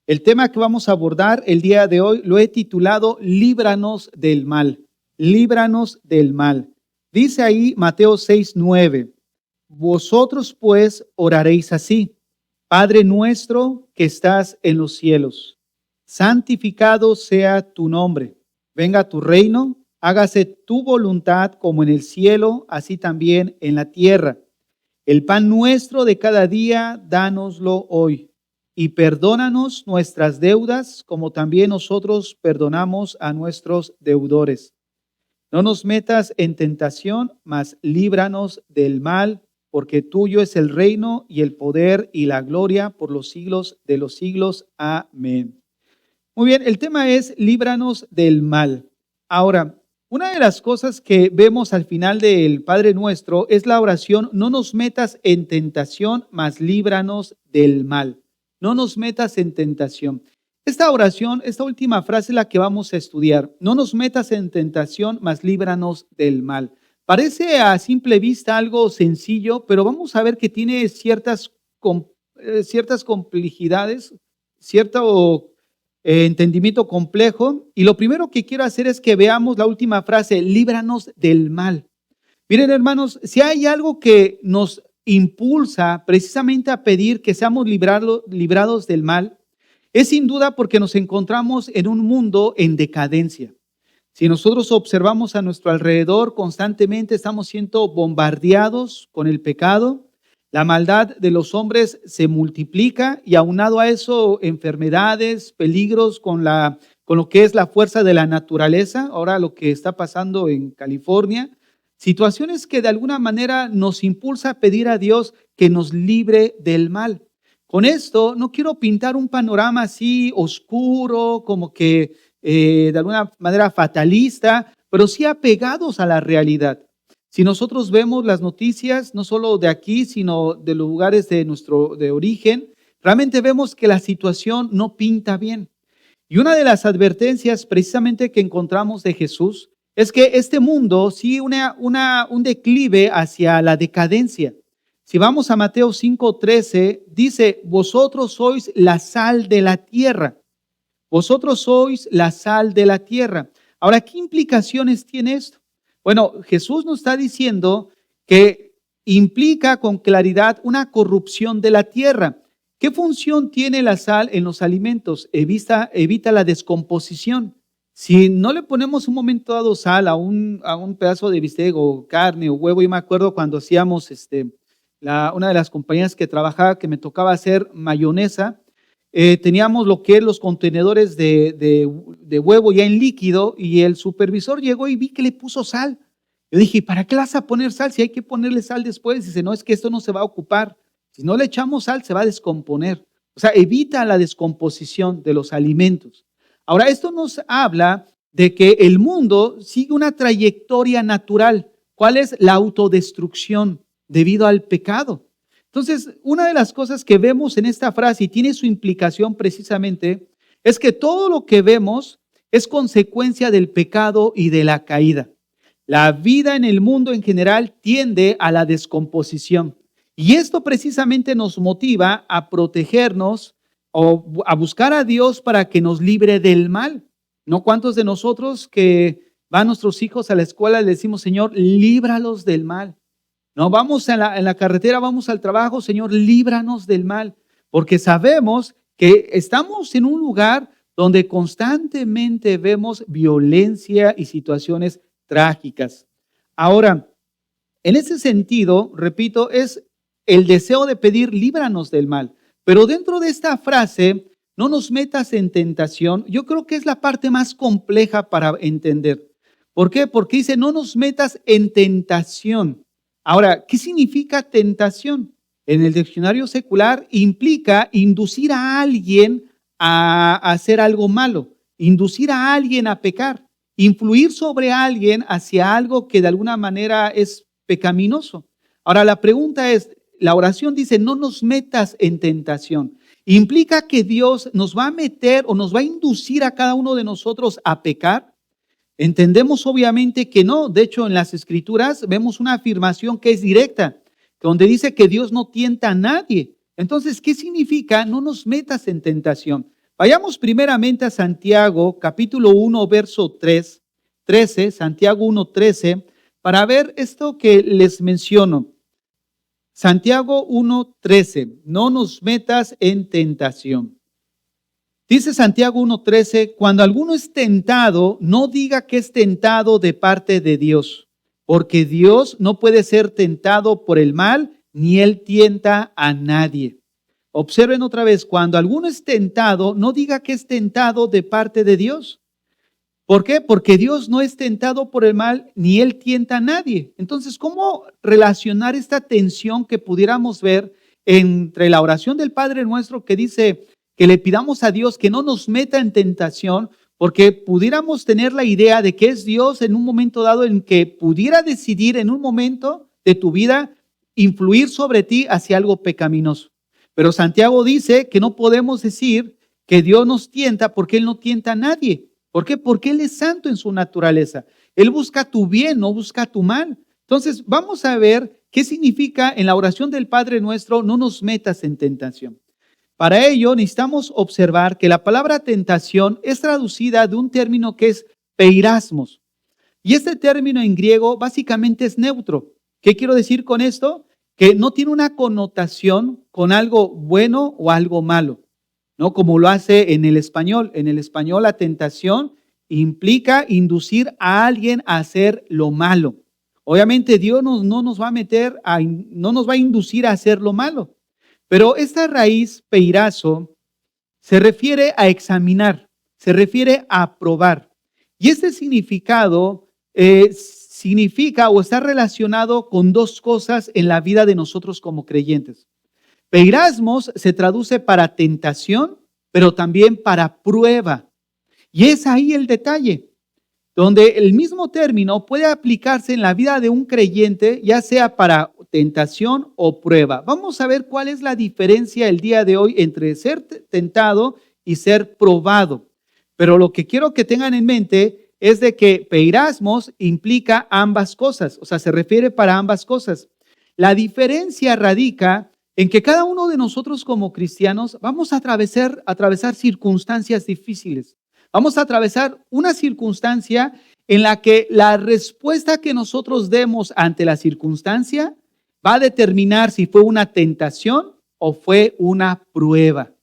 El tema que vamos a abordar el día de hoy lo he titulado Líbranos del mal. Líbranos del mal. Dice ahí Mateo 6:9. Vosotros pues oraréis así: Padre nuestro que estás en los cielos, santificado sea tu nombre. Venga tu reino, hágase tu voluntad como en el cielo, así también en la tierra. El pan nuestro de cada día, dánoslo hoy. Y perdónanos nuestras deudas, como también nosotros perdonamos a nuestros deudores. No nos metas en tentación, mas líbranos del mal, porque tuyo es el reino y el poder y la gloria por los siglos de los siglos. Amén. Muy bien, el tema es líbranos del mal. Ahora, una de las cosas que vemos al final del Padre Nuestro es la oración: no nos metas en tentación, mas líbranos del mal. No nos metas en tentación. Esta oración, esta última frase es la que vamos a estudiar. No nos metas en tentación, mas líbranos del mal. Parece a simple vista algo sencillo, pero vamos a ver que tiene ciertas complejidades, cierto entendimiento complejo. Y lo primero que quiero hacer es que veamos la última frase: líbranos del mal. Miren, hermanos, si hay algo que nos impulsa precisamente a pedir que seamos librados del mal, es sin duda porque nos encontramos en un mundo en decadencia. Si nosotros observamos a nuestro alrededor, constantemente estamos siendo bombardeados con el pecado. La maldad de los hombres se multiplica y aunado a eso, enfermedades, peligros con lo que es la fuerza de la naturaleza. Ahora lo que está pasando en California, situaciones que de alguna manera nos impulsa a pedir a Dios que nos libre del mal. Con esto no quiero pintar un panorama así oscuro, como que de alguna manera fatalista, pero sí apegados a la realidad. Si nosotros vemos las noticias, no solo de aquí, sino de los lugares de origen, realmente vemos que la situación no pinta bien. Y una de las advertencias precisamente que encontramos de Jesús es que este mundo sigue un declive hacia la decadencia. Si vamos a Mateo 5:13, dice: vosotros sois la sal de la tierra. Vosotros sois la sal de la tierra. Ahora, ¿qué implicaciones tiene esto? Bueno, Jesús nos está diciendo que implica con claridad una corrupción de la tierra. ¿Qué función tiene la sal en los alimentos? Evita la descomposición. Si no le ponemos un momento dado sal a un pedazo de bistec o carne o huevo, yo me acuerdo cuando hacíamos una de las compañías que trabajaba, que me tocaba hacer mayonesa, teníamos lo que es los contenedores de huevo ya en líquido, y el supervisor llegó y vi que le puso sal. Yo dije: ¿para qué le vas a poner sal si hay que ponerle sal después? Dice: no, es que esto no se va a ocupar. Si no le echamos sal, se va a descomponer. O sea, evita la descomposición de los alimentos. Ahora, esto nos habla de que el mundo sigue una trayectoria natural. ¿Cuál es? La autodestrucción debido al pecado. Entonces, una de las cosas que vemos en esta frase, y tiene su implicación precisamente, es que todo lo que vemos es consecuencia del pecado y de la caída. La vida en el mundo en general tiende a la descomposición. Y esto precisamente nos motiva a protegernos o a buscar a Dios para que nos libre del mal. ¿No? ¿Cuántos de nosotros que van nuestros hijos a la escuela le decimos: Señor, líbralos del mal? No, vamos en la carretera, vamos al trabajo: Señor, líbranos del mal, porque sabemos que estamos en un lugar donde constantemente vemos violencia y situaciones trágicas. Ahora, en ese sentido, repito, es el deseo de pedir: líbranos del mal. Pero dentro de esta frase, no nos metas en tentación, yo creo que es la parte más compleja para entender. ¿Por qué? Porque dice: no nos metas en tentación. Ahora, ¿qué significa tentación? En el diccionario secular implica inducir a alguien a hacer algo malo, inducir a alguien a pecar, influir sobre alguien hacia algo que de alguna manera es pecaminoso. Ahora, la pregunta es, la oración dice: no nos metas en tentación. ¿Implica que Dios nos va a meter o nos va a inducir a cada uno de nosotros a pecar? Entendemos obviamente que no. De hecho, en las Escrituras vemos una afirmación que es directa, donde dice que Dios no tienta a nadie. Entonces, ¿qué significa no nos metas en tentación? Vayamos primeramente a Santiago, capítulo 1, verso 13, Santiago 1:13, para ver esto que les menciono. Santiago 1:13, no nos metas en tentación. Dice Santiago 1:13, cuando alguno es tentado, no diga que es tentado de parte de Dios, porque Dios no puede ser tentado por el mal, ni él tienta a nadie. Observen otra vez, cuando alguno es tentado, no diga que es tentado de parte de Dios. ¿Por qué? Porque Dios no es tentado por el mal, ni él tienta a nadie. Entonces, ¿cómo relacionar esta tensión que pudiéramos ver entre la oración del Padre Nuestro que dice que le pidamos a Dios que no nos meta en tentación, porque pudiéramos tener la idea de que es Dios en un momento dado en que pudiera decidir en un momento de tu vida influir sobre ti hacia algo pecaminoso? Pero Santiago dice que no podemos decir que Dios nos tienta porque Él no tienta a nadie. ¿Por qué? Porque Él es santo en su naturaleza. Él busca tu bien, no busca tu mal. Entonces, vamos a ver qué significa en la oración del Padre Nuestro, no nos metas en tentación. Para ello, necesitamos observar que la palabra tentación es traducida de un término que es peirasmos. Y este término en griego básicamente es neutro. ¿Qué quiero decir con esto? Que no tiene una connotación con algo bueno o algo malo, ¿no? Como lo hace en el español. En el español la tentación implica inducir a alguien a hacer lo malo. Obviamente Dios no nos va a inducir a hacer lo malo. Pero esta raíz peirazo se refiere a examinar, se refiere a probar. Y este significado significa o está relacionado con dos cosas en la vida de nosotros como creyentes. Peirasmos se traduce para tentación, pero también para prueba. Y es ahí el detalle, donde el mismo término puede aplicarse en la vida de un creyente, ya sea para tentación o prueba. Vamos a ver cuál es la diferencia el día de hoy entre ser tentado y ser probado. Pero lo que quiero que tengan en mente es de que peirasmos implica ambas cosas, o sea, se refiere para ambas cosas. La diferencia radica en que cada uno de nosotros como cristianos vamos a atravesar circunstancias difíciles. Vamos a atravesar una circunstancia en la que la respuesta que nosotros demos ante la circunstancia va a determinar si fue una tentación o fue una prueba.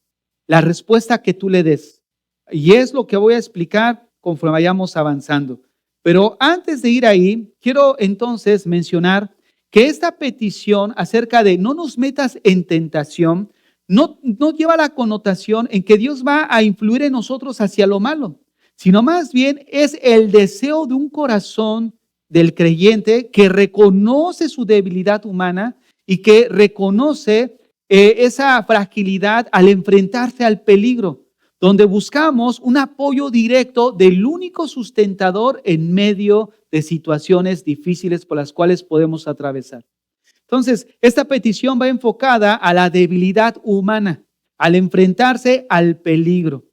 La respuesta que tú le des. Y es lo que voy a explicar conforme vayamos avanzando. Pero antes de ir ahí, quiero entonces mencionar que esta petición acerca de no nos metas en tentación no lleva la connotación en que Dios va a influir en nosotros hacia lo malo, sino más bien es el deseo de un corazón del creyente que reconoce su debilidad humana y que reconoce esa fragilidad al enfrentarse al peligro, donde buscamos un apoyo directo del único sustentador en medio de situaciones difíciles por las cuales podemos atravesar. Entonces, esta petición va enfocada a la debilidad humana, al enfrentarse al peligro.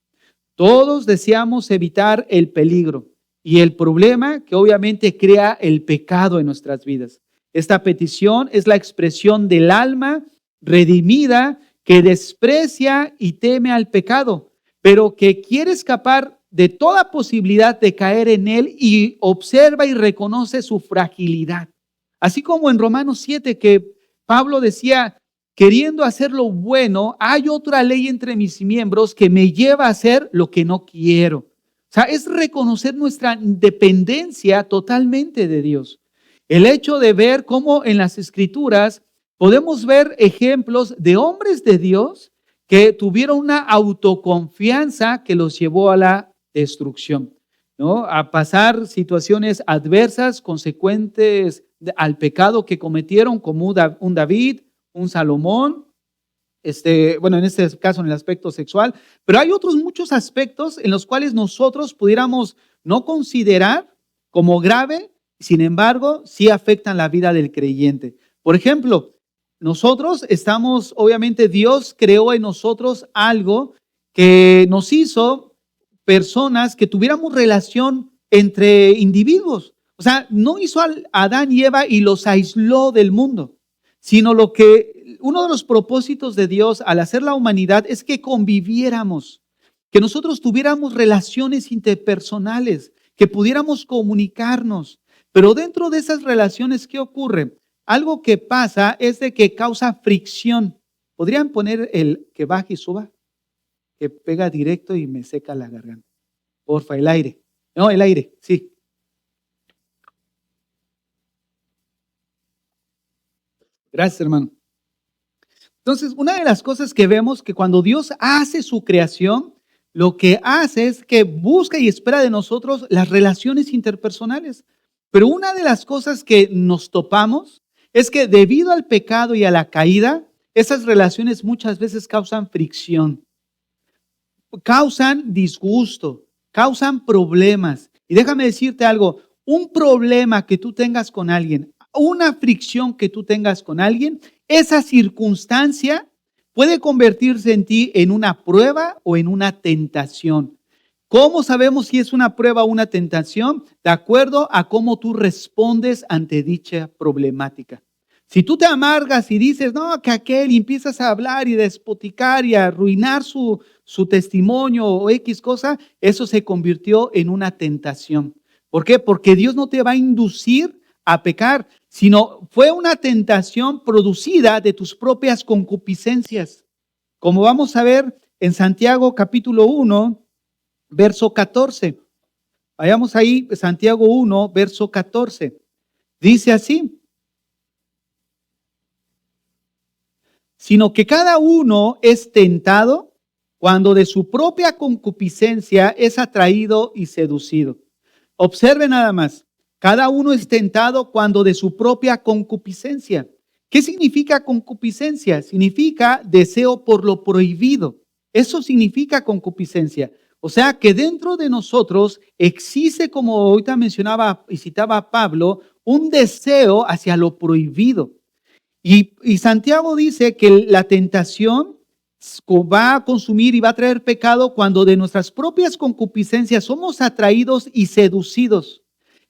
Todos deseamos evitar el peligro y el problema que obviamente crea el pecado en nuestras vidas. Esta petición es la expresión del alma redimida que desprecia y teme al pecado, pero que quiere escapar de toda posibilidad de caer en él y observa y reconoce su fragilidad. Así como en Romanos 7 que Pablo decía, queriendo hacer lo bueno, hay otra ley entre mis miembros que me lleva a hacer lo que no quiero. O sea, es reconocer nuestra dependencia totalmente de Dios. El hecho de ver cómo en las Escrituras podemos ver ejemplos de hombres de Dios que tuvieron una autoconfianza que los llevó a la destrucción, ¿no? A pasar situaciones adversas, consecuentes al pecado que cometieron, como un David, un Salomón, en este caso en el aspecto sexual, pero hay otros muchos aspectos en los cuales nosotros pudiéramos no considerar como grave, sin embargo, sí afectan la vida del creyente. Por ejemplo, nosotros estamos, obviamente Dios creó en nosotros algo que nos hizo personas que tuviéramos relación entre individuos. O sea, no hizo a Adán y Eva y los aisló del mundo, sino uno de los propósitos de Dios al hacer la humanidad es que conviviéramos. que nosotros tuviéramos relaciones interpersonales, que pudiéramos comunicarnos. Pero dentro de esas relaciones, ¿qué ocurre? Algo que pasa es de que causa fricción. ¿Podrían poner el que baje y suba? Que pega directo y me seca la garganta. Porfa, el aire. No, el aire, sí. Gracias, hermano. Entonces, una de las cosas que vemos que cuando Dios hace su creación, lo que hace es que busca y espera de nosotros las relaciones interpersonales. Pero una de las cosas que nos topamos es que debido al pecado y a la caída, esas relaciones muchas veces causan fricción, causan disgusto, causan problemas. Y déjame decirte algo, un problema que tú tengas con alguien, una fricción que tú tengas con alguien, esa circunstancia puede convertirse en ti en una prueba o en una tentación. ¿Cómo sabemos si es una prueba o una tentación? De acuerdo a cómo tú respondes ante dicha problemática. Si tú te amargas y dices, no, que aquel, y empiezas a hablar y despoticar y a arruinar su testimonio o X cosa, eso se convirtió en una tentación. ¿Por qué? Porque Dios no te va a inducir a pecar, sino fue una tentación producida de tus propias concupiscencias. Como vamos a ver en Santiago capítulo 1, verso 14. Vayamos ahí, Santiago 1, verso 14. Dice así: sino que cada uno es tentado cuando de su propia concupiscencia es atraído y seducido. Observe nada más, cada uno es tentado cuando de su propia concupiscencia. ¿Qué significa concupiscencia? Significa deseo por lo prohibido. Eso significa concupiscencia. O sea que dentro de nosotros existe, como ahorita mencionaba y citaba Pablo, un deseo hacia lo prohibido. Y Santiago dice que la tentación va a consumir y va a traer pecado cuando de nuestras propias concupiscencias somos atraídos y seducidos.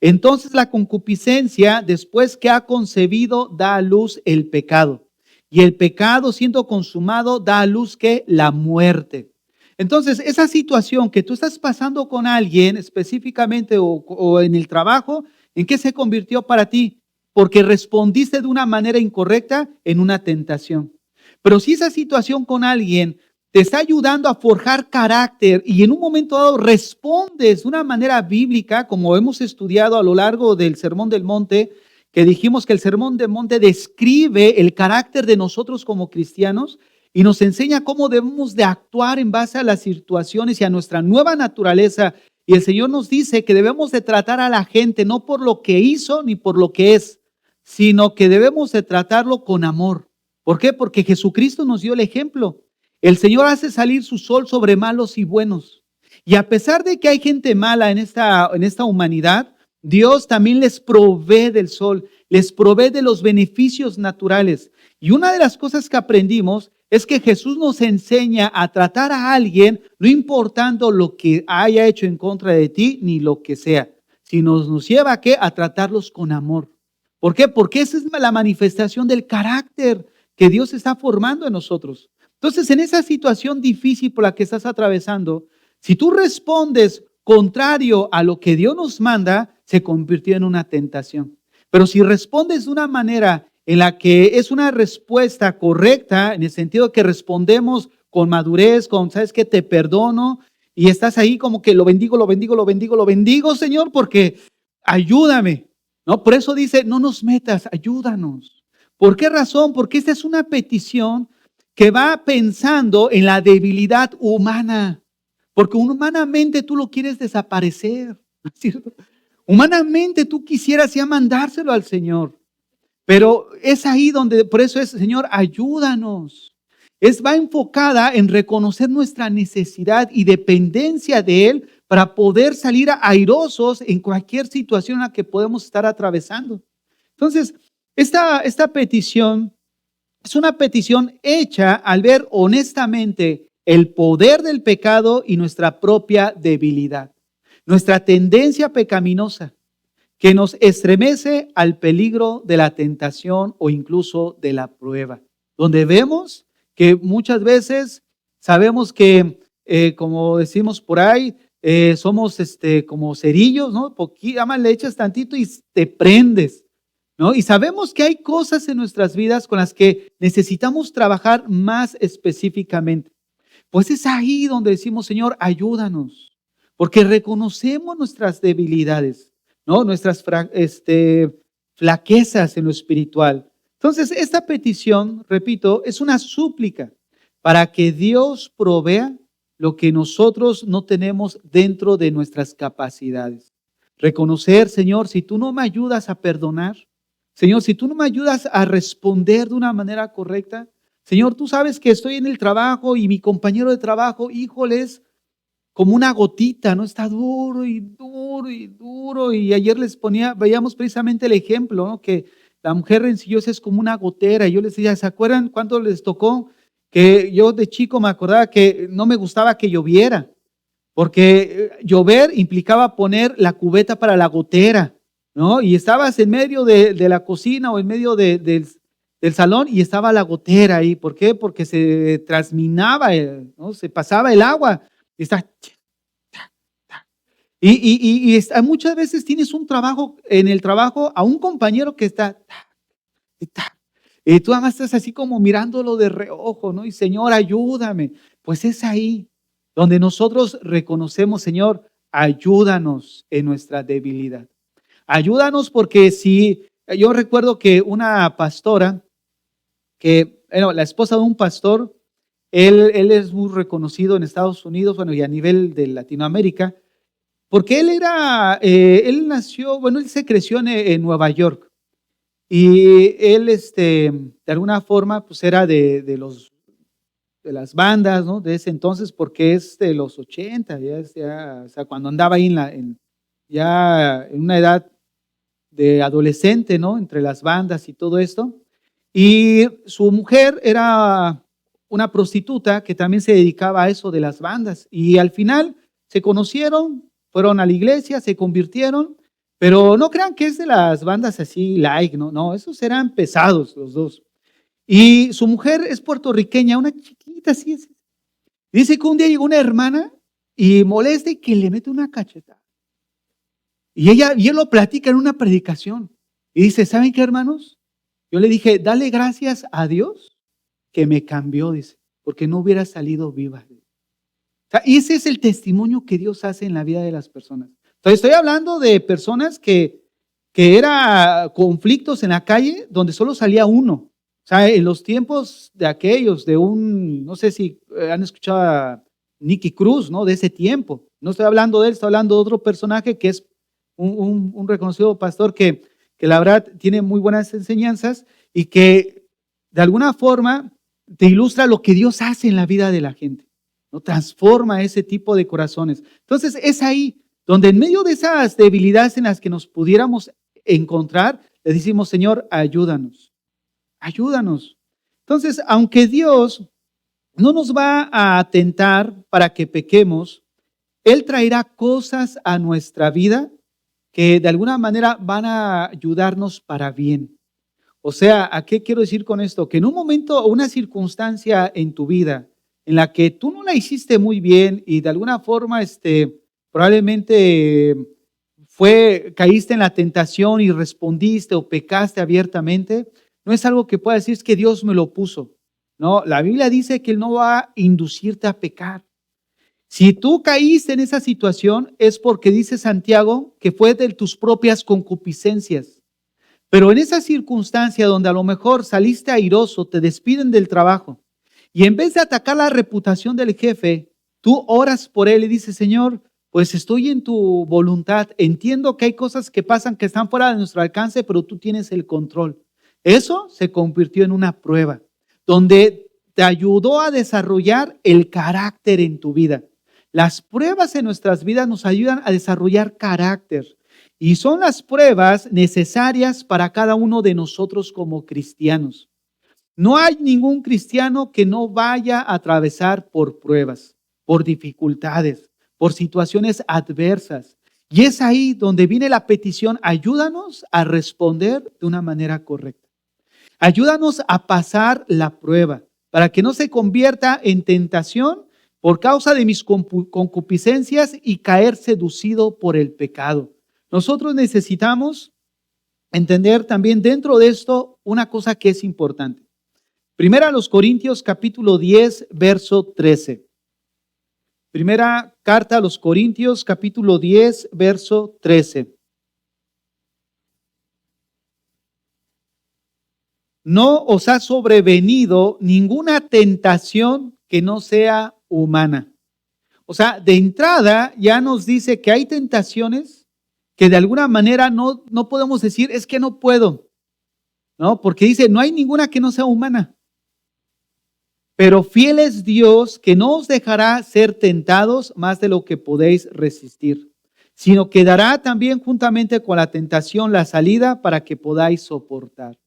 Entonces la concupiscencia, después que ha concebido, da a luz el pecado. Y el pecado, siendo consumado, da a luz que la muerte. Entonces, esa situación que tú estás pasando con alguien específicamente o en el trabajo, ¿en qué se convirtió para ti? Porque respondiste de una manera incorrecta en una tentación. Pero si esa situación con alguien te está ayudando a forjar carácter y en un momento dado respondes de una manera bíblica, como hemos estudiado a lo largo del Sermón del Monte, que dijimos que el Sermón del Monte describe el carácter de nosotros como cristianos y nos enseña cómo debemos de actuar en base a las situaciones y a nuestra nueva naturaleza. Y el Señor nos dice que debemos de tratar a la gente no por lo que hizo ni por lo que es, sino que debemos de tratarlo con amor. ¿Por qué? Porque Jesucristo nos dio el ejemplo. El Señor hace salir su sol sobre malos y buenos. Y a pesar de que hay gente mala en esta humanidad, Dios también les provee del sol, les provee de los beneficios naturales. Y una de las cosas que aprendimos es que Jesús nos enseña a tratar a alguien, no importando lo que haya hecho en contra de ti, ni lo que sea, sino nos lleva ¿a qué? A tratarlos con amor. ¿Por qué? Porque esa es la manifestación del carácter que Dios está formando en nosotros. Entonces, en esa situación difícil por la que estás atravesando, si tú respondes contrario a lo que Dios nos manda, se convirtió en una tentación. Pero si respondes de una manera en la que es una respuesta correcta, en el sentido de que respondemos con madurez, con, ¿sabes qué? Te perdono, y estás ahí como que lo bendigo, lo bendigo, lo bendigo, lo bendigo, Señor, porque ayúdame, ¿no? Por eso dice, no nos metas, ayúdanos. ¿Por qué razón? Porque esta es una petición que va pensando en la debilidad humana, porque humanamente tú lo quieres desaparecer, ¿no es cierto? Humanamente tú quisieras ya mandárselo al Señor, pero es ahí donde, por eso es, Señor, ayúdanos. Va enfocada en reconocer nuestra necesidad y dependencia de Él para poder salir airosos en cualquier situación en la que podemos estar atravesando. Entonces, esta petición es una petición hecha al ver honestamente el poder del pecado y nuestra propia debilidad, nuestra tendencia pecaminosa que nos estremece al peligro de la tentación o incluso de la prueba, donde vemos que muchas veces sabemos que como decimos por ahí, somos como cerillos, ¿no? Nada más le echas tantito y te prendes, ¿no? Y sabemos que hay cosas en nuestras vidas con las que necesitamos trabajar más específicamente. Pues es ahí donde decimos, Señor, ayúdanos, porque reconocemos nuestras debilidades, ¿no? Nuestras flaquezas en lo espiritual. Entonces, esta petición, repito, es una súplica para que Dios provea lo que nosotros no tenemos dentro de nuestras capacidades. Reconocer, Señor, si tú no me ayudas a perdonar, Señor, si tú no me ayudas a responder de una manera correcta, Señor, tú sabes que estoy en el trabajo y mi compañero de trabajo, híjoles, como una gotita, ¿no? Está duro y duro y duro. Y ayer veíamos precisamente el ejemplo, ¿no? Que la mujer rencillosa es como una gotera. Y yo les decía, ¿se acuerdan cuando les tocó? Que yo de chico me acordaba que no me gustaba que lloviera, porque llover implicaba poner la cubeta para la gotera, ¿no? Y estabas en medio de la cocina o en medio del salón y estaba la gotera ahí. ¿Por qué? Porque se trasminaba, ¿no? Se pasaba el agua. Y está. Muchas veces tienes un trabajo, en el trabajo, a un compañero que está. Y tú además estás así como mirándolo de reojo, ¿no? Y Señor, ayúdame. Pues es ahí donde nosotros reconocemos, Señor, ayúdanos en nuestra debilidad. Ayúdanos porque si yo recuerdo que una pastora, la esposa de un pastor, él es muy reconocido en Estados Unidos, bueno, y a nivel de Latinoamérica, porque él nació, bueno, él se creció en Nueva York. Y él, de alguna forma, pues era de las bandas, ¿no? De ese entonces, porque es de los 80, o sea, cuando andaba ahí ya en una edad de adolescente, ¿no? Entre las bandas y todo esto. Y su mujer era una prostituta que también se dedicaba a eso de las bandas. Y al final se conocieron, fueron a la iglesia, se convirtieron. Pero no crean que es de las bandas así, like, no, no, esos eran pesados los dos. Y su mujer es puertorriqueña, una chiquita así. Dice que un día llegó una hermana y molesta y que le mete una cachetada. Y él lo platica en una predicación. Y dice, ¿saben qué, hermanos? Yo le dije, dale gracias a Dios que me cambió, dice, porque no hubiera salido viva. O sea, ese es el testimonio que Dios hace en la vida de las personas. Entonces, estoy hablando de personas que era conflictos en la calle donde solo salía uno. O sea, en los tiempos de aquellos, no sé si han escuchado a Nicky Cruz, ¿no? De ese tiempo. No estoy hablando de él, estoy hablando de otro personaje que es un reconocido pastor que la verdad tiene muy buenas enseñanzas y que de alguna forma te ilustra lo que Dios hace en la vida de la gente, ¿no? Transforma ese tipo de corazones. Entonces, es ahí donde en medio de esas debilidades en las que nos pudiéramos encontrar, le decimos, Señor, ayúdanos, ayúdanos. Entonces, aunque Dios no nos va a tentar para que pequemos, Él traerá cosas a nuestra vida que de alguna manera van a ayudarnos para bien. O sea, ¿a qué quiero decir con esto? Que en un momento o una circunstancia en tu vida en la que tú no la hiciste muy bien y de alguna forma probablemente caíste en la tentación y respondiste o pecaste abiertamente, no es algo que pueda decir es que Dios me lo puso. No, la Biblia dice que Él no va a inducirte a pecar. Si tú caíste en esa situación es porque dice Santiago que fue de tus propias concupiscencias. Pero en esa circunstancia donde a lo mejor saliste airoso, te despiden del trabajo y en vez de atacar la reputación del jefe, tú oras por él y dices, Señor, pues estoy en tu voluntad. Entiendo que hay cosas que pasan que están fuera de nuestro alcance, pero tú tienes el control. Eso se convirtió en una prueba donde te ayudó a desarrollar el carácter en tu vida. Las pruebas en nuestras vidas nos ayudan a desarrollar carácter y son las pruebas necesarias para cada uno de nosotros como cristianos. No hay ningún cristiano que no vaya a atravesar por pruebas, por dificultades, por situaciones adversas. Y es ahí donde viene la petición, ayúdanos a responder de una manera correcta. Ayúdanos a pasar la prueba para que no se convierta en tentación por causa de mis concupiscencias y caer seducido por el pecado. Nosotros necesitamos entender también dentro de esto una cosa que es importante. Primera a los Corintios capítulo 10, verso 13. Primera carta a los Corintios capítulo 10, verso 13. No os ha sobrevenido ninguna tentación que no sea humana. O sea, de entrada ya nos dice que hay tentaciones que de alguna manera no podemos decir, es que no puedo, ¿no? Porque dice, no hay ninguna que no sea humana. Pero fiel es Dios, que no os dejará ser tentados más de lo que podéis resistir, sino que dará también juntamente con la tentación la salida para que podáis soportar.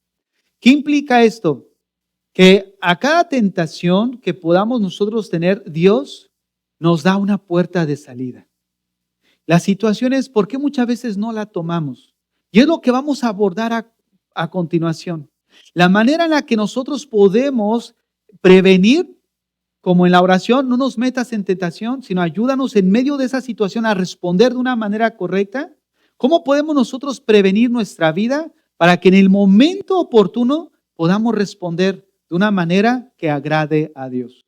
¿Qué implica esto? Que a cada tentación que podamos nosotros tener, Dios nos da una puerta de salida. La situación es por qué muchas veces no la tomamos. Y es lo que vamos a abordar a continuación. La manera en la que nosotros podemos prevenir, como en la oración, no nos metas en tentación, sino ayúdanos en medio de esa situación a responder de una manera correcta. ¿Cómo podemos nosotros prevenir nuestra vida para que en el momento oportuno podamos responder de una manera que agrade a Dios?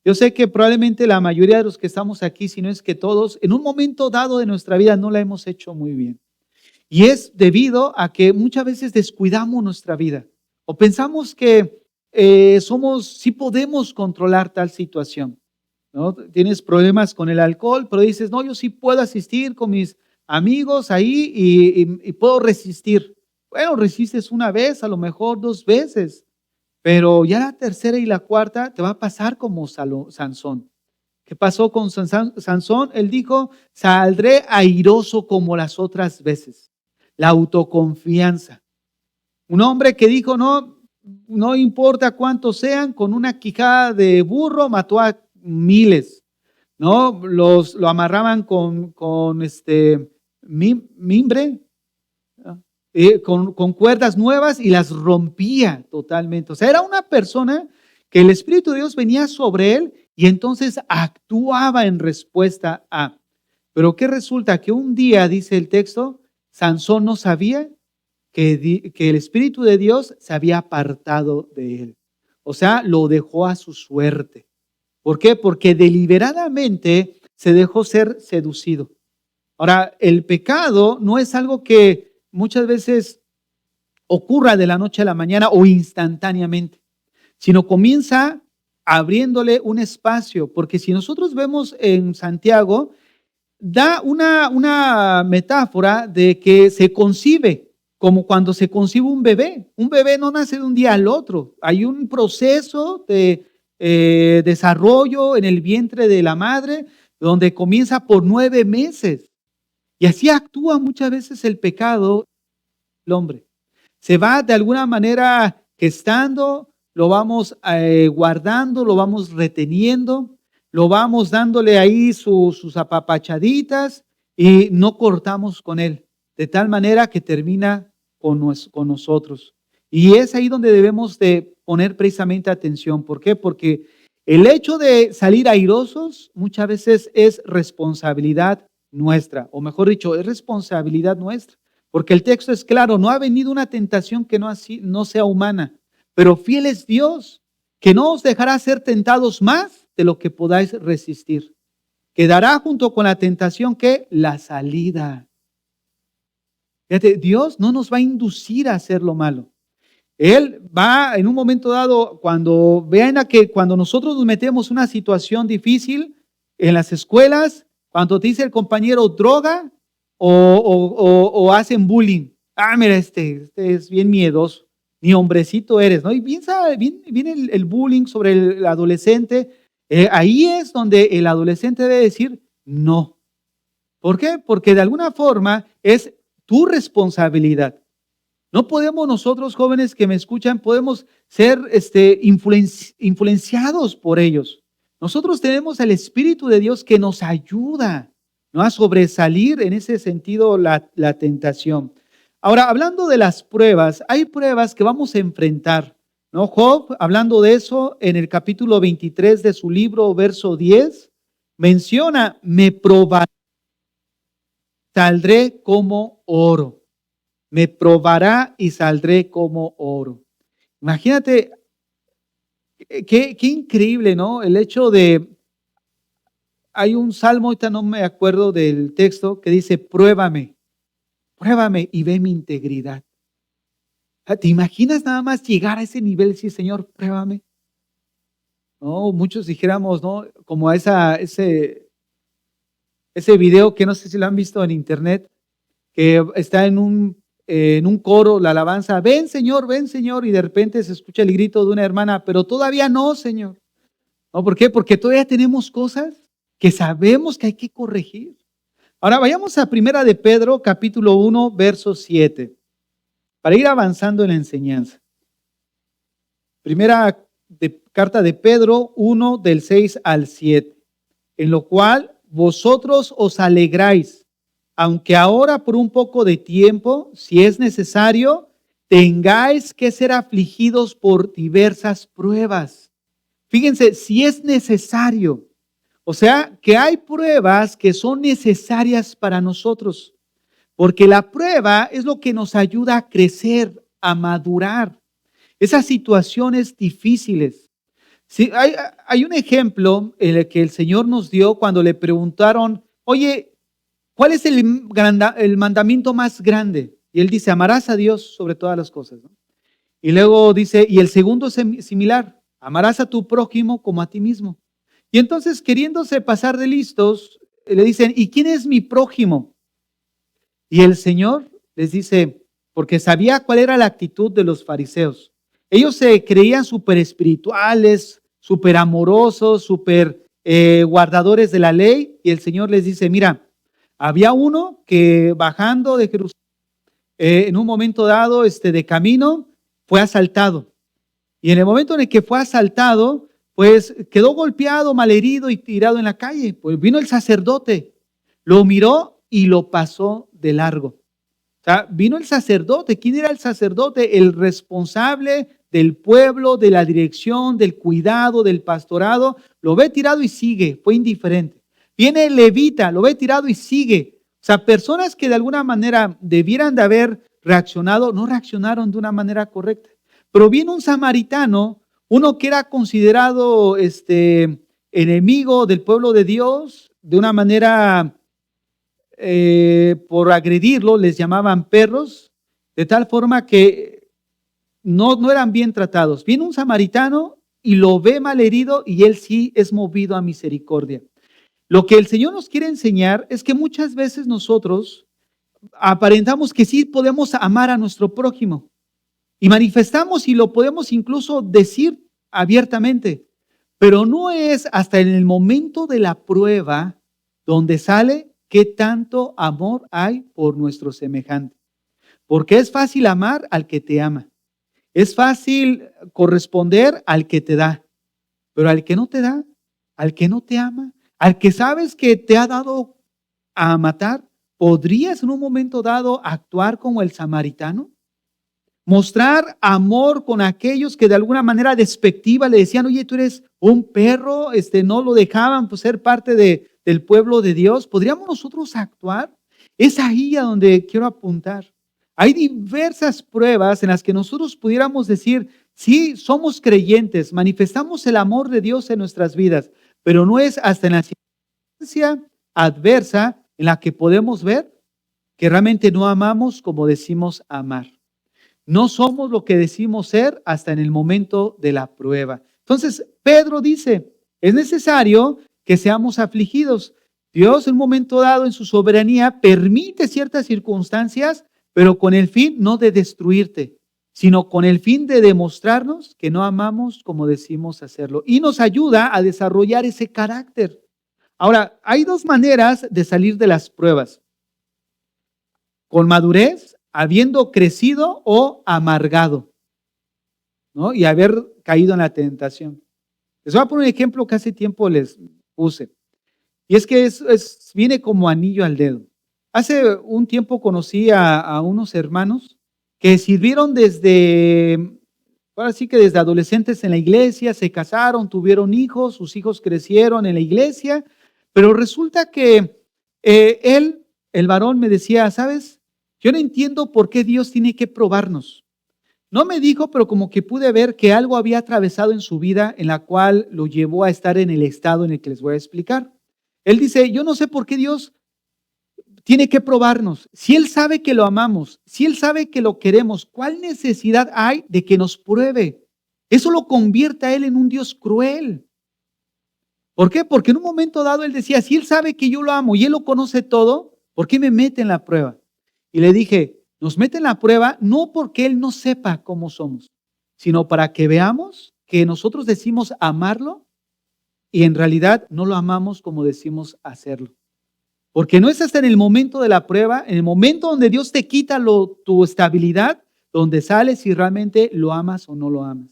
Yo sé que probablemente la mayoría de los que estamos aquí, si no es que todos, en un momento dado de nuestra vida no la hemos hecho muy bien. Y es debido a que muchas veces descuidamos nuestra vida o pensamos que sí podemos controlar tal situación, ¿no? Tienes problemas con el alcohol, pero dices, no, yo sí puedo asistir con mis amigos ahí y puedo resistir. Bueno, resistes una vez, a lo mejor 2 veces, pero ya la tercera y la cuarta te va a pasar como Sansón. ¿Qué pasó con Sansón? Él dijo, saldré airoso como las otras veces. La autoconfianza. Un hombre que dijo, no importa cuántos sean, con una quijada de burro mató a miles, ¿no? Lo amarraban con mimbre, ¿no? Con cuerdas nuevas y las rompía totalmente. O sea, era una persona que el Espíritu de Dios venía sobre él y entonces actuaba en respuesta a. Pero ¿qué resulta? Que un día, dice el texto, Sansón no sabía que el Espíritu de Dios se había apartado de él. O sea, lo dejó a su suerte. ¿Por qué? Porque deliberadamente se dejó ser seducido. Ahora, el pecado no es algo que muchas veces ocurra de la noche a la mañana o instantáneamente, sino comienza abriéndole un espacio. Porque si nosotros vemos en Santiago, da una metáfora de que se concibe como cuando se concibe un bebé. Un bebé no nace de un día al otro. Hay un proceso de desarrollo en el vientre de la madre donde comienza por 9 meses. Y así actúa muchas veces el pecado del hombre. Se va de alguna manera gestando, lo vamos guardando, lo vamos reteniendo, lo vamos dándole ahí sus apapachaditas y no cortamos con él, de tal manera que termina con nosotros. Y es ahí donde debemos de poner precisamente atención. ¿Por qué? Porque el hecho de salir airosos muchas veces es responsabilidad nuestra, o mejor dicho, es responsabilidad nuestra. Porque el texto es claro, no ha venido una tentación que no sea humana, pero fiel es Dios, que no os dejará ser tentados más de lo que podáis resistir. Quedará junto con la tentación que la salida. Fíjate, Dios no nos va a inducir a hacer lo malo. Él va en un momento dado, cuando vean que cuando nosotros nos metemos en una situación difícil en las escuelas, cuando te dice el compañero droga o hacen bullying. Ah, mira, este es bien miedoso, ni hombrecito eres, ¿no? Y viene el bullying sobre el adolescente. Ahí es donde el adolescente debe decir no. ¿Por qué? Porque de alguna forma es tu responsabilidad. No podemos nosotros, jóvenes que me escuchan, podemos ser influenciados por ellos. Nosotros tenemos el Espíritu de Dios que nos ayuda, ¿no?, a sobresalir en ese sentido la tentación. Ahora, hablando de las pruebas, hay pruebas que vamos a enfrentar, ¿no? Job, hablando de eso, en el capítulo 23 de su libro, verso 10, menciona, me probará, saldré como oro. Me probará y saldré como oro. Imagínate, qué increíble, ¿no? El hecho de, hay un salmo, ahorita no me acuerdo del texto, que dice, pruébame y ve mi integridad. ¿Te imaginas nada más llegar a ese nivel y decir, Señor, pruébame? No, muchos dijéramos, ¿no? Como a ese video que no sé si lo han visto en internet, que está en un coro, la alabanza, ven Señor, y de repente se escucha el grito de una hermana, pero todavía no, Señor. ¿No? ¿Por qué? Porque todavía tenemos cosas que sabemos que hay que corregir. Ahora vayamos a Primera de Pedro, capítulo 1, verso 7, para ir avanzando en la enseñanza. Carta de Pedro 1, del 6 al 7, en lo cual vosotros os alegráis, aunque ahora por un poco de tiempo, si es necesario, tengáis que ser afligidos por diversas pruebas. Fíjense, si es necesario, o sea, que hay pruebas que son necesarias para nosotros, porque la prueba es lo que nos ayuda a crecer, a madurar. Esas situaciones difíciles. Sí, hay un ejemplo en el que el Señor nos dio cuando le preguntaron, oye, ¿cuál es el mandamiento más grande? Y él dice, amarás a Dios sobre todas las cosas, ¿no? Y luego dice, y el segundo es similar, amarás a tu prójimo como a ti mismo. Y entonces, queriéndose pasar de listos, le dicen, ¿y quién es mi prójimo? Y el Señor les dice, porque sabía cuál era la actitud de los fariseos. Ellos se creían súper espirituales, súper amorosos, súper guardadores de la ley. Y el Señor les dice, mira, había uno que bajando de Jerusalén, en un momento dado de camino, fue asaltado. Y en el momento en el que fue asaltado, pues quedó golpeado, malherido y tirado en la calle. Pues vino el sacerdote, lo miró y lo pasó de largo. O sea, vino el sacerdote. ¿Quién era el sacerdote? El responsable del pueblo, de la dirección, del cuidado, del pastorado. Lo ve tirado y sigue, fue indiferente. Viene el levita, lo ve tirado y sigue. O sea, personas que de alguna manera debieran de haber reaccionado, no reaccionaron de una manera correcta. Pero viene un samaritano, uno que era considerado enemigo del pueblo de Dios, de una manera, por agredirlo, les llamaban perros, de tal forma que no eran bien tratados. Viene un samaritano y lo ve malherido y él sí es movido a misericordia. Lo que el Señor nos quiere enseñar es que muchas veces nosotros aparentamos que sí podemos amar a nuestro prójimo y manifestamos y lo podemos incluso decir abiertamente, pero no es hasta en el momento de la prueba donde sale qué tanto amor hay por nuestro semejante. Porque es fácil amar al que te ama, es fácil corresponder al que te da, pero al que no te da, al que no te ama, al que sabes que te ha dado a matar, ¿podrías en un momento dado actuar como el samaritano? Mostrar amor con aquellos que de alguna manera despectiva le decían, oye, tú eres un perro, no lo dejaban pues, ser parte del pueblo de Dios. ¿Podríamos nosotros actuar? Es ahí a donde quiero apuntar. Hay diversas pruebas en las que nosotros pudiéramos decir, sí, somos creyentes, manifestamos el amor de Dios en nuestras vidas, pero no es hasta en la circunstancia adversa en la que podemos ver que realmente no amamos como decimos amar. No somos lo que decimos ser hasta en el momento de la prueba. Entonces, Pedro dice, es necesario que seamos afligidos. Dios en un momento dado en su soberanía permite ciertas circunstancias, pero con el fin no de destruirte, sino con el fin de demostrarnos que no amamos como decimos hacerlo. Y nos ayuda a desarrollar ese carácter. Ahora, hay dos maneras de salir de las pruebas. Con madurez, habiendo crecido o amargado, ¿no? Y haber caído en la tentación. Les voy a poner un ejemplo que hace tiempo les puse. Y es que viene como anillo al dedo. Hace un tiempo conocí a unos hermanos que sirvieron ahora sí que desde adolescentes en la iglesia, se casaron, tuvieron hijos, sus hijos crecieron en la iglesia, Pero resulta que él, el varón, me decía, ¿sabes? Yo no entiendo por qué Dios tiene que probarnos. No me dijo, pero como que pude ver que algo había atravesado en su vida en la cual lo llevó a estar en el estado en el que les voy a explicar. Él dice, yo no sé por qué Dios tiene que probarnos. Si Él sabe que lo amamos, si Él sabe que lo queremos, ¿cuál necesidad hay de que nos pruebe? Eso lo convierte a Él en un Dios cruel. ¿Por qué? Porque en un momento dado Él decía, si Él sabe que yo lo amo y Él lo conoce todo, ¿por qué me mete en la prueba? Y le dije, nos mete en la prueba no porque Él no sepa cómo somos, sino para que veamos que nosotros decimos amarlo y en realidad no lo amamos como decimos hacerlo. Porque no es hasta en el momento de la prueba, en el momento donde Dios te quita tu estabilidad, donde sales si realmente lo amas o no lo amas.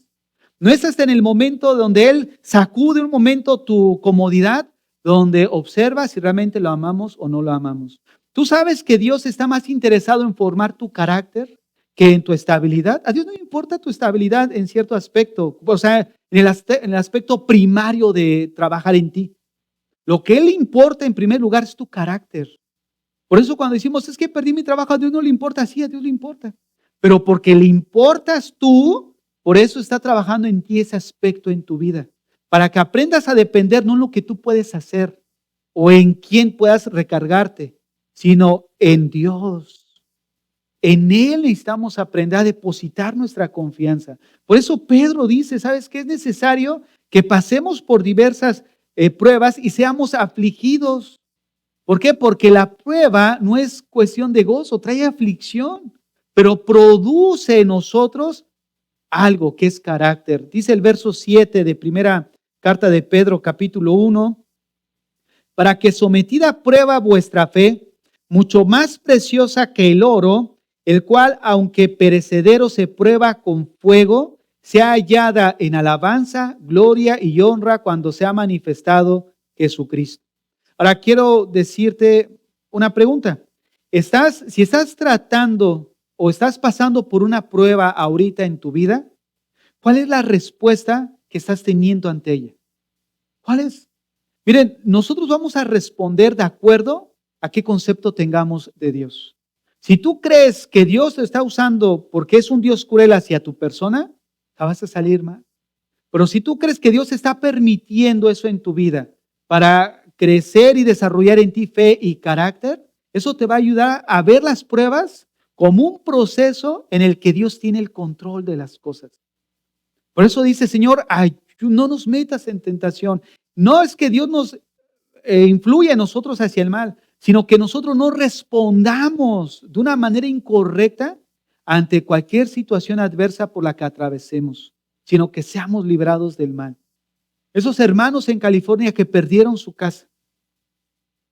No es hasta en el momento donde Él sacude un momento tu comodidad, donde observas si realmente lo amamos o no lo amamos. Tú sabes que Dios está más interesado en formar tu carácter que en tu estabilidad. A Dios no le importa tu estabilidad en cierto aspecto, o sea, en el aspecto primario de trabajar en ti. Lo que Él importa en primer lugar es tu carácter. Por eso cuando decimos, es que perdí mi trabajo, a Dios no le importa, sí, a Dios le importa. Pero porque le importas tú, por eso está trabajando en ti ese aspecto en tu vida. Para que aprendas a depender no en lo que tú puedes hacer o en quién puedas recargarte, sino en Dios. En Él necesitamos aprender a depositar nuestra confianza. Por eso Pedro dice, ¿sabes qué? Es necesario que pasemos por diversas pruebas y seamos afligidos. ¿Por qué? Porque la prueba no es cuestión de gozo, trae aflicción, pero produce en nosotros algo que es carácter. Dice el verso 7 de primera carta de Pedro, capítulo 1, para que sometida a prueba vuestra fe, mucho más preciosa que el oro, el cual, aunque perecedero se prueba con fuego, sea hallada en alabanza, gloria y honra cuando sea manifestado Jesucristo. Ahora quiero decirte una pregunta. Si estás tratando o estás pasando por una prueba ahorita en tu vida, ¿cuál es la respuesta que estás teniendo ante ella? ¿Cuál es? Miren, nosotros vamos a responder de acuerdo a qué concepto tengamos de Dios. Si tú crees que Dios te está usando porque es un Dios cruel hacia tu persona, te vas a salir mal. Pero si tú crees que Dios está permitiendo eso en tu vida para crecer y desarrollar en ti fe y carácter, eso te va a ayudar a ver las pruebas como un proceso en el que Dios tiene el control de las cosas. Por eso dice, Señor, no nos metas en tentación. No es que Dios nos influya en nosotros hacia el mal, sino que nosotros no respondamos de una manera incorrecta ante cualquier situación adversa por la que atravesemos, sino que seamos librados del mal. Esos hermanos en California que perdieron su casa,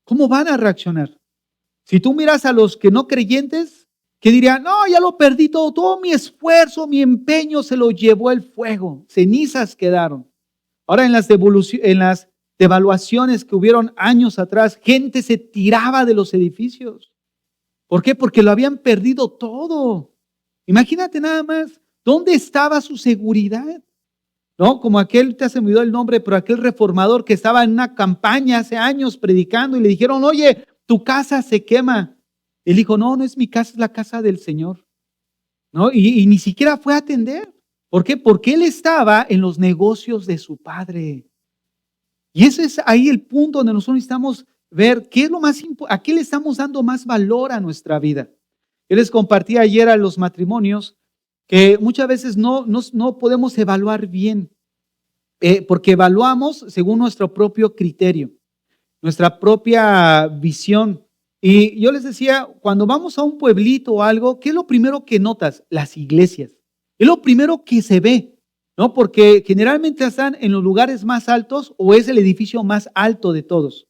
¿cómo van a reaccionar? Si tú miras a los que no creyentes, que dirían, no, ya lo perdí todo mi esfuerzo, mi empeño se lo llevó el fuego, cenizas quedaron. Ahora en las devaluaciones que hubieron años atrás, gente se tiraba de los edificios. ¿Por qué? Porque lo habían perdido todo. Imagínate nada más, ¿dónde estaba su seguridad? ¿No? Como aquel, te se me olvidó el nombre, pero aquel reformador que estaba en una campaña hace años predicando y le dijeron, oye, tu casa se quema. Él dijo, no, no es mi casa, es la casa del Señor. ¿No? Y ni siquiera fue a atender. ¿Por qué? Porque él estaba en los negocios de su padre. Y ese es ahí el punto donde nosotros necesitamos ver qué es lo más a qué le estamos dando más valor a nuestra vida. Yo les compartí ayer a los matrimonios que muchas veces no podemos evaluar bien, porque evaluamos según nuestro propio criterio, nuestra propia visión. Y yo les decía, cuando vamos a un pueblito o algo, ¿qué es lo primero que notas? Las iglesias. Es lo primero que se ve, ¿no? Porque generalmente están en los lugares más altos o es el edificio más alto de todos.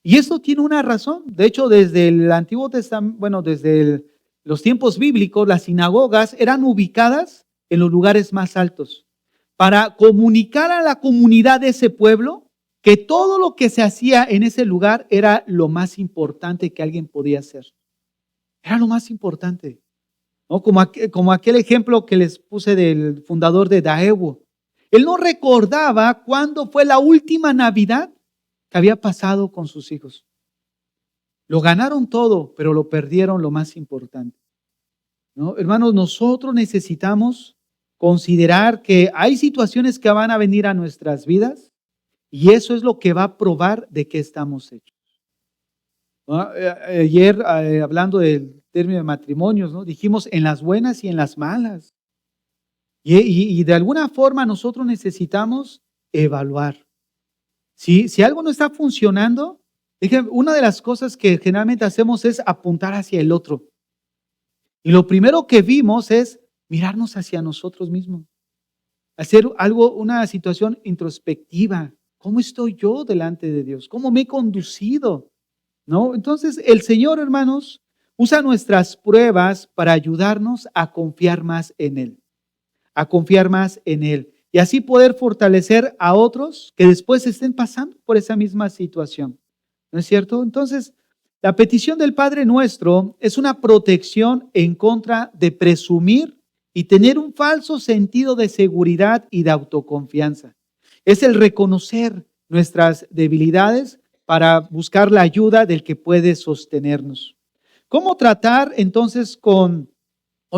Y esto tiene una razón. De hecho, desde el Antiguo Testamento, bueno, desde los tiempos bíblicos, las sinagogas eran ubicadas en los lugares más altos para comunicar a la comunidad de ese pueblo que todo lo que se hacía en ese lugar era lo más importante que alguien podía hacer. Era lo más importante. ¿No? Como aquel ejemplo que les puse del fundador de Daewoo. Él no recordaba cuándo fue la última Navidad que había pasado con sus hijos. Lo ganaron todo, pero lo perdieron lo más importante, ¿no? Hermanos, nosotros necesitamos considerar que hay situaciones que van a venir a nuestras vidas y eso es lo que va a probar de qué estamos hechos, ¿no? Ayer, hablando del término de matrimonios, ¿no? Dijimos en las buenas y en las malas. Y de alguna forma nosotros necesitamos evaluar. Si algo no está funcionando, una de las cosas que generalmente hacemos es apuntar hacia el otro. Y lo primero que vimos es mirarnos hacia nosotros mismos. Hacer algo, una situación introspectiva. ¿Cómo estoy yo delante de Dios? ¿Cómo me he conducido? ¿No? Entonces, el Señor, hermanos, usa nuestras pruebas para ayudarnos a confiar más en Él. A confiar más en Él. Y así poder fortalecer a otros que después estén pasando por esa misma situación. ¿No es cierto? Entonces, la petición del Padre Nuestro es una protección en contra de presumir y tener un falso sentido de seguridad y de autoconfianza. Es el reconocer nuestras debilidades para buscar la ayuda del que puede sostenernos. ¿Cómo tratar entonces con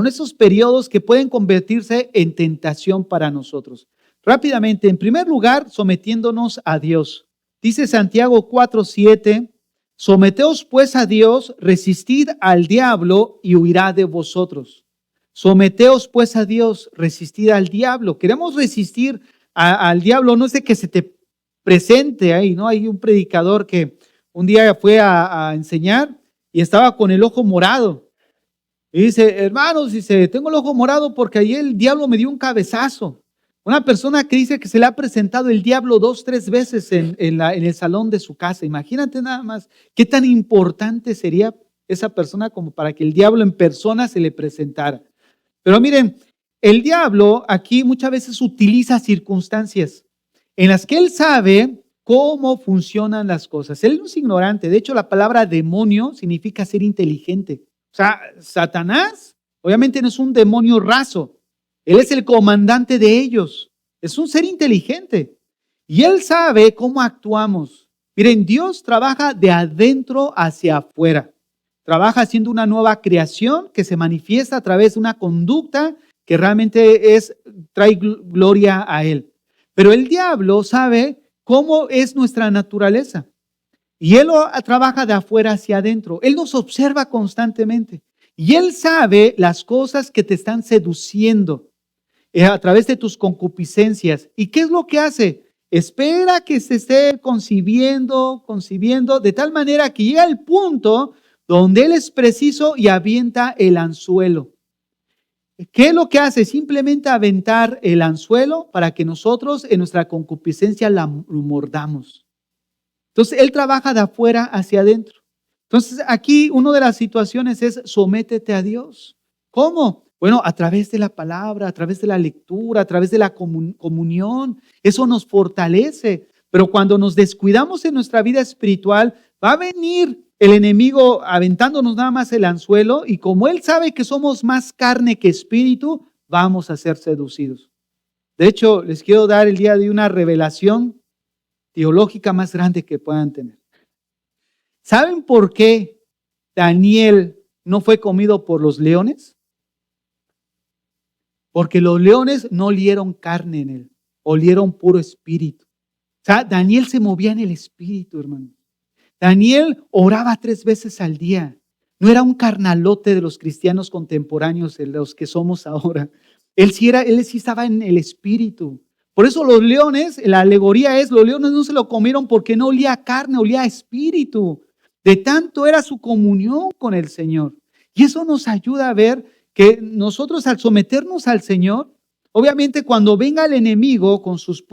esos periodos que pueden convertirse en tentación para nosotros? Rápidamente, en primer lugar, sometiéndonos a Dios. Dice Santiago 4:7, someteos pues a Dios, resistid al diablo y huirá de vosotros. Someteos pues a Dios, resistid al diablo. Queremos resistir al diablo, no sé que se te presente ahí, ¿no? Hay un predicador que un día fue a enseñar y estaba con el ojo morado. Y dice, hermanos, dice, tengo el ojo morado porque ayer el diablo me dio un cabezazo. Una persona que dice que se le ha presentado el diablo 2, 3 veces en el salón de su casa. Imagínate nada más qué tan importante sería esa persona como para que el diablo en persona se le presentara. Pero miren, el diablo aquí muchas veces utiliza circunstancias en las que él sabe cómo funcionan las cosas. Él no es ignorante. De hecho, la palabra demonio significa ser inteligente. O sea, Satanás obviamente no es un demonio raso. Él es el comandante de ellos. Es un ser inteligente. Y él sabe cómo actuamos. Miren, Dios trabaja de adentro hacia afuera. Trabaja haciendo una nueva creación que se manifiesta a través de una conducta que realmente trae gloria a Él. Pero el diablo sabe cómo es nuestra naturaleza. Y Él trabaja de afuera hacia adentro. Él nos observa constantemente. Y Él sabe las cosas que te están seduciendo a través de tus concupiscencias. ¿Y qué es lo que hace? Espera que se esté concibiendo, de tal manera que llega el punto donde Él es preciso y avienta el anzuelo. ¿Qué es lo que hace? Simplemente aventar el anzuelo para que nosotros en nuestra concupiscencia la mordamos. Entonces, Él trabaja de afuera hacia adentro. Entonces, aquí una de las situaciones es sométete a Dios. ¿Cómo? Bueno, a través de la palabra, a través de la lectura, a través de la comunión. Eso nos fortalece. Pero cuando nos descuidamos en nuestra vida espiritual, va a venir el enemigo aventándonos nada más el anzuelo y como él sabe que somos más carne que espíritu, vamos a ser seducidos. De hecho, les quiero dar el día de una revelación teológica más grande que puedan tener. ¿Saben por qué Daniel no fue comido por los leones? Porque los leones no olieron carne en él, olieron puro espíritu. O sea, Daniel se movía en el espíritu, hermano. Daniel oraba 3 veces al día. No era un carnalote de los cristianos contemporáneos, de los que somos ahora. Él sí estaba en el espíritu. Por eso los leones, la alegoría es, los leones no se lo comieron porque no olía carne, olía espíritu. De tanto era su comunión con el Señor. Y eso nos ayuda a ver que nosotros al someternos al Señor, obviamente cuando venga el enemigo con sus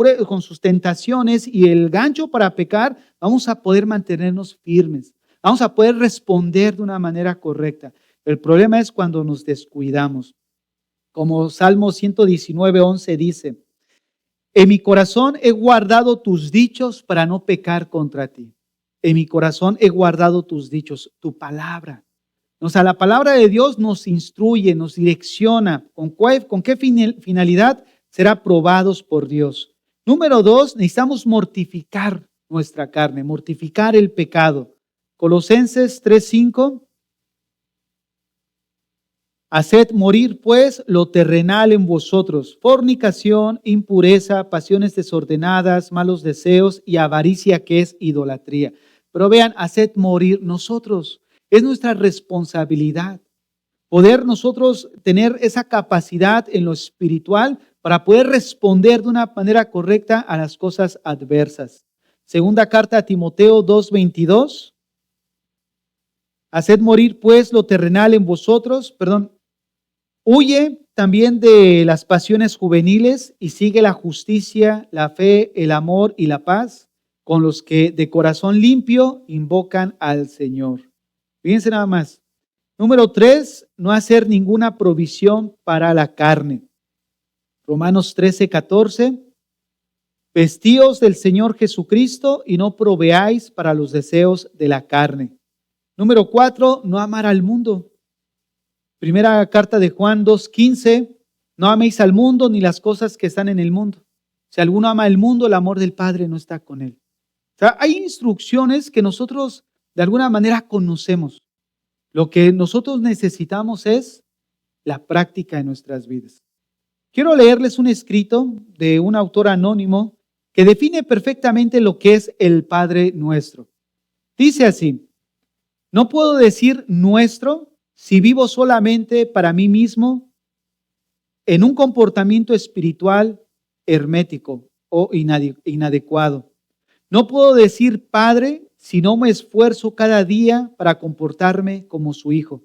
tentaciones y el gancho para pecar, vamos a poder mantenernos firmes. Vamos a poder responder de una manera correcta. El problema es cuando nos descuidamos. Como Salmo 119:11 dice, en mi corazón he guardado tus dichos para no pecar contra ti. En mi corazón he guardado tus dichos, tu palabra. O sea, la palabra de Dios nos instruye, nos direcciona. ¿Con qué finalidad? Ser aprobados por Dios. Número 2, necesitamos mortificar nuestra carne, mortificar el pecado. Colosenses 3:5. Haced morir pues lo terrenal en vosotros, fornicación, impureza, pasiones desordenadas, malos deseos y avaricia, que es idolatría. Pero vean, haced morir nosotros. Es nuestra responsabilidad poder nosotros tener esa capacidad en lo espiritual para poder responder de una manera correcta a las cosas adversas. Segunda carta a Timoteo 2:22. Haced morir pues lo terrenal en vosotros, huye también de las pasiones juveniles y sigue la justicia, la fe, el amor y la paz con los que de corazón limpio invocan al Señor. Fíjense nada más. Número 3, no hacer ninguna provisión para la carne. Romanos 13:14. Vestíos del Señor Jesucristo y no proveáis para los deseos de la carne. Número 4, no amar al mundo. Primera carta de Juan 2:15, no améis al mundo ni las cosas que están en el mundo. Si alguno ama el mundo, el amor del Padre no está con él. O sea, hay instrucciones que nosotros de alguna manera conocemos. Lo que nosotros necesitamos es la práctica en nuestras vidas. Quiero leerles un escrito de un autor anónimo que define perfectamente lo que es el Padre Nuestro. Dice así: no puedo decir nuestro si vivo solamente para mí mismo en un comportamiento espiritual hermético o inadecuado. No puedo decir Padre si no me esfuerzo cada día para comportarme como su hijo.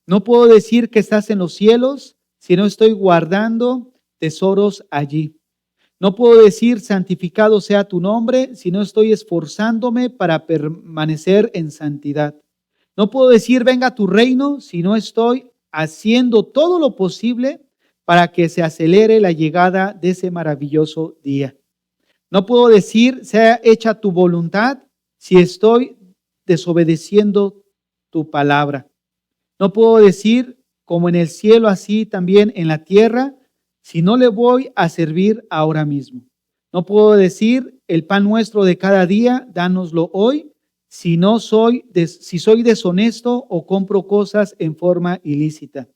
No puedo decir que estás en los cielos si no estoy guardando tesoros allí. No puedo decir santificado sea tu nombre si no estoy esforzándome para permanecer en santidad. No puedo decir venga tu reino si no estoy haciendo todo lo posible para que se acelere la llegada de ese maravilloso día. No puedo decir sea hecha tu voluntad si estoy desobedeciendo tu palabra. No puedo decir como en el cielo así también en la tierra si no le voy a servir ahora mismo. No puedo decir el pan nuestro de cada día, dánoslo hoy, si soy deshonesto o compro cosas en forma ilícita.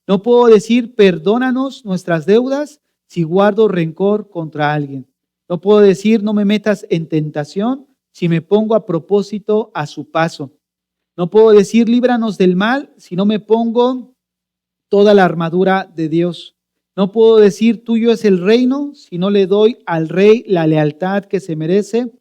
No puedo decir perdónanos nuestras deudas si guardo rencor contra alguien. No puedo decir no me metas en tentación si me pongo a propósito a su paso. No puedo decir líbranos del mal si no me pongo toda la armadura de Dios. No puedo decir tuyo es el reino si no le doy al rey la lealtad que se merece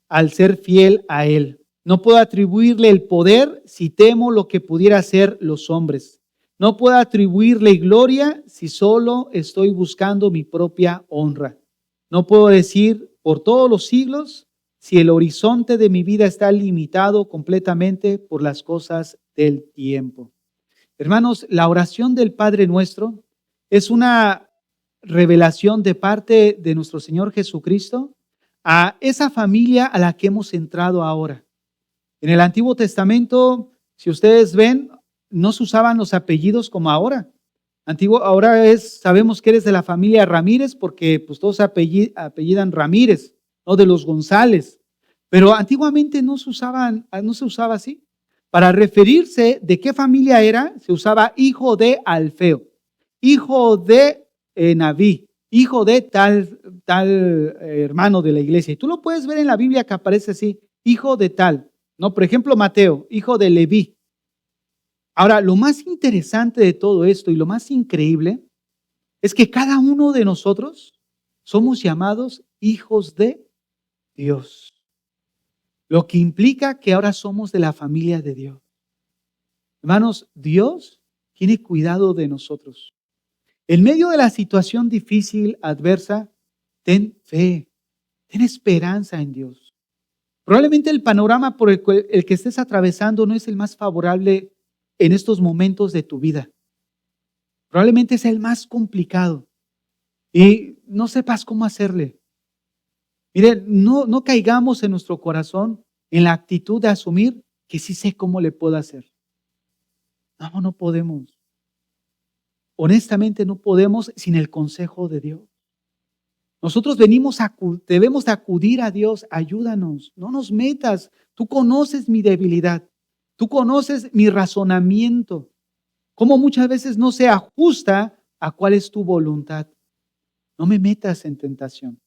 al ser fiel a él. No puedo atribuirle el poder si temo lo que pudiera hacer los hombres. No puedo atribuirle gloria si solo estoy buscando mi propia honra. No puedo decir por todos los siglos si el horizonte de mi vida está limitado completamente por las cosas del tiempo. Hermanos, la oración del Padre Nuestro es una revelación de parte de nuestro Señor Jesucristo a esa familia a la que hemos entrado ahora. En el Antiguo Testamento, si ustedes ven, no se usaban los apellidos como ahora. Ahora sabemos que eres de la familia Ramírez porque pues todos apellidan Ramírez, no de los González. Pero antiguamente no se usaba así. Para referirse de qué familia era, se usaba hijo de Alfeo, hijo de Naví, hijo de tal hermano de la iglesia. Y tú lo puedes ver en la Biblia que aparece así, hijo de tal. No, por ejemplo, Mateo, hijo de Leví. Ahora, lo más interesante de todo esto y lo más increíble es que cada uno de nosotros somos llamados hijos de Dios. Lo que implica que ahora somos de la familia de Dios. Hermanos, Dios tiene cuidado de nosotros. En medio de la situación difícil, adversa, ten fe, ten esperanza en Dios. Probablemente el panorama por el que estés atravesando no es el más favorable en estos momentos de tu vida. Probablemente es el más complicado y no sepas cómo hacerle. Mire, no caigamos en nuestro corazón en la actitud de asumir que sí sé cómo le puedo hacer. No podemos. Honestamente no podemos sin el consejo de Dios. Nosotros debemos acudir a Dios, ayúdanos, no nos metas. Tú conoces mi debilidad, tú conoces mi razonamiento, cómo muchas veces no se ajusta a cuál es tu voluntad. No me metas en tentación,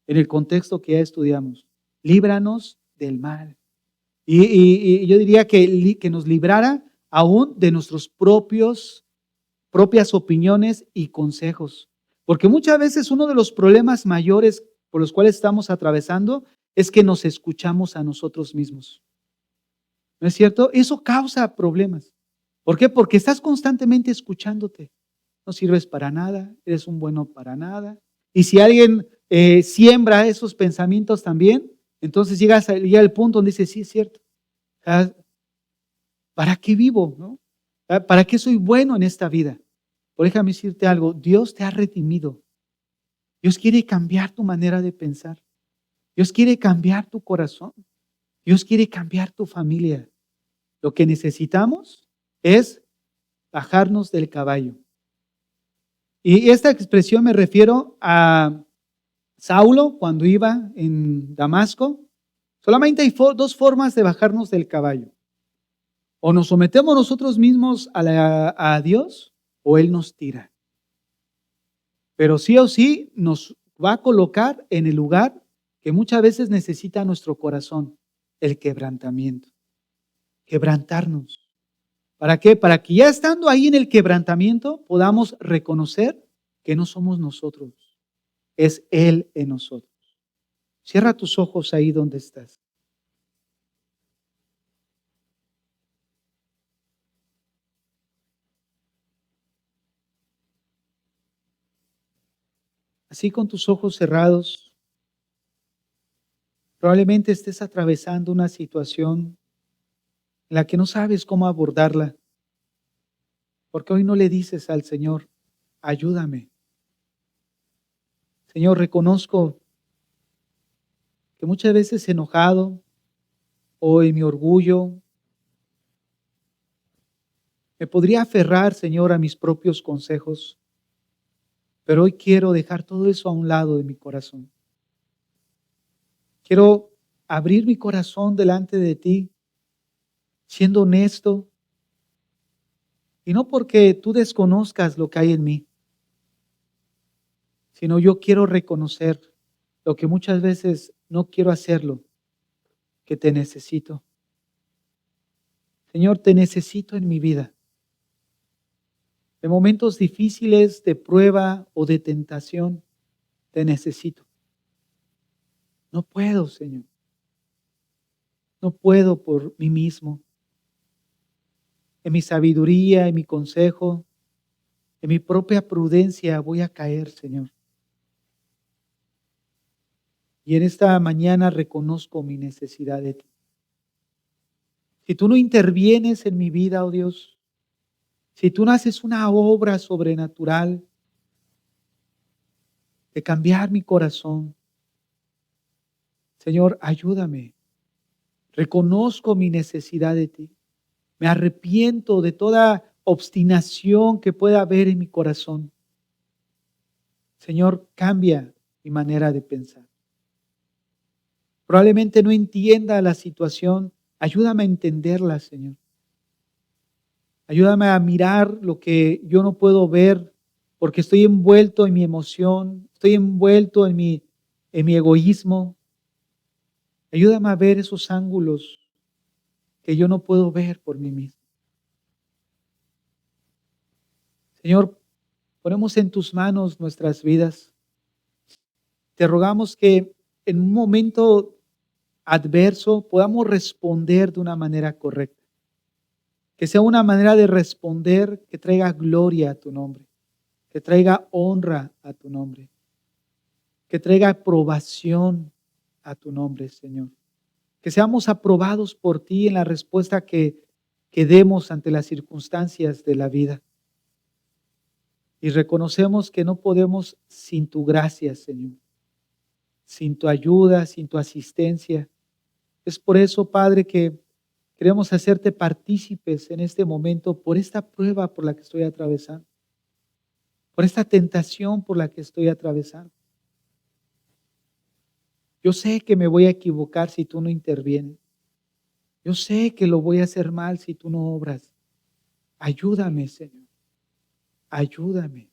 en el contexto que ya estudiamos. Líbranos del mal. Y yo diría que nos librara aún de nuestros propias opiniones y consejos. Porque muchas veces uno de los problemas mayores por los cuales estamos atravesando es que nos escuchamos a nosotros mismos. ¿No es cierto? Eso causa problemas. ¿Por qué? Porque estás constantemente escuchándote. No sirves para nada, eres un bueno para nada. Y si alguien siembra esos pensamientos también, entonces llega el punto donde dices, sí, es cierto. Ah, ¿para qué vivo? ¿No? ¿Para qué soy bueno en esta vida? Por déjame decirte algo, Dios te ha redimido. Dios quiere cambiar tu manera de pensar. Dios quiere cambiar tu corazón. Dios quiere cambiar tu familia. Lo que necesitamos es bajarnos del caballo. Y esta expresión me refiero a Saulo cuando iba en Damasco. Solamente hay dos formas de bajarnos del caballo. O nos sometemos nosotros mismos a Dios o Él nos tira. Pero sí o sí nos va a colocar en el lugar que muchas veces necesita nuestro corazón, el quebrantamiento. Quebrantarnos. ¿Para qué? Para que ya estando ahí en el quebrantamiento podamos reconocer que no somos nosotros, es Él en nosotros. Cierra tus ojos ahí donde estás. Así con tus ojos cerrados, probablemente estés atravesando una situación en la que no sabes cómo abordarla, porque hoy no le dices al Señor, ayúdame. Señor, reconozco que muchas veces enojado o en mi orgullo, me podría aferrar, Señor, a mis propios consejos, pero hoy quiero dejar todo eso a un lado de mi corazón. Quiero abrir mi corazón delante de ti, siendo honesto, y no porque tú desconozcas lo que hay en mí, sino yo quiero reconocer lo que muchas veces no quiero hacerlo, que te necesito. Señor, te necesito en mi vida. En momentos difíciles de prueba o de tentación, te necesito. No puedo, Señor. No puedo por mí mismo. En mi sabiduría, en mi consejo, en mi propia prudencia voy a caer, Señor. Y en esta mañana reconozco mi necesidad de ti. Si tú no intervienes en mi vida, oh Dios, si tú no haces una obra sobrenatural de cambiar mi corazón, Señor, ayúdame. Reconozco mi necesidad de ti. Me arrepiento de toda obstinación que pueda haber en mi corazón. Señor, cambia mi manera de pensar. Probablemente no entienda la situación. Ayúdame a entenderla, Señor. Ayúdame a mirar lo que yo no puedo ver porque estoy envuelto en mi emoción, estoy envuelto en mi egoísmo. Ayúdame a ver esos ángulos que yo no puedo ver por mí mismo. Señor, ponemos en tus manos nuestras vidas. Te rogamos que en un momento adverso podamos responder de una manera correcta. Que sea una manera de responder que traiga gloria a tu nombre, que traiga honra a tu nombre, que traiga aprobación a tu nombre, Señor. Que seamos aprobados por ti en la respuesta que demos ante las circunstancias de la vida. Y reconocemos que no podemos sin tu gracia, Señor, sin tu ayuda, sin tu asistencia. Es por eso, Padre, que queremos hacerte partícipes en este momento por esta prueba por la que estoy atravesando, por esta tentación por la que estoy atravesando. Yo sé que me voy a equivocar si tú no intervienes. Yo sé que lo voy a hacer mal si tú no obras. Ayúdame, Señor. Ayúdame.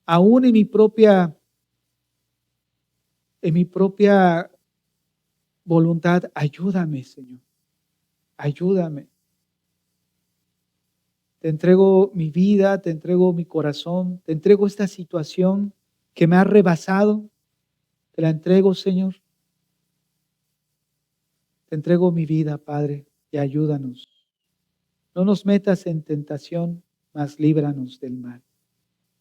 Aún en mi propia voluntad, ayúdame, Señor. Ayúdame. Te entrego mi vida, te entrego mi corazón, te entrego esta situación que me ha rebasado. Te la entrego, Señor. Te entrego mi vida, Padre, y ayúdanos. No nos metas en tentación, mas líbranos del mal.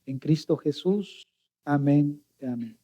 En Cristo Jesús. Amén y amén.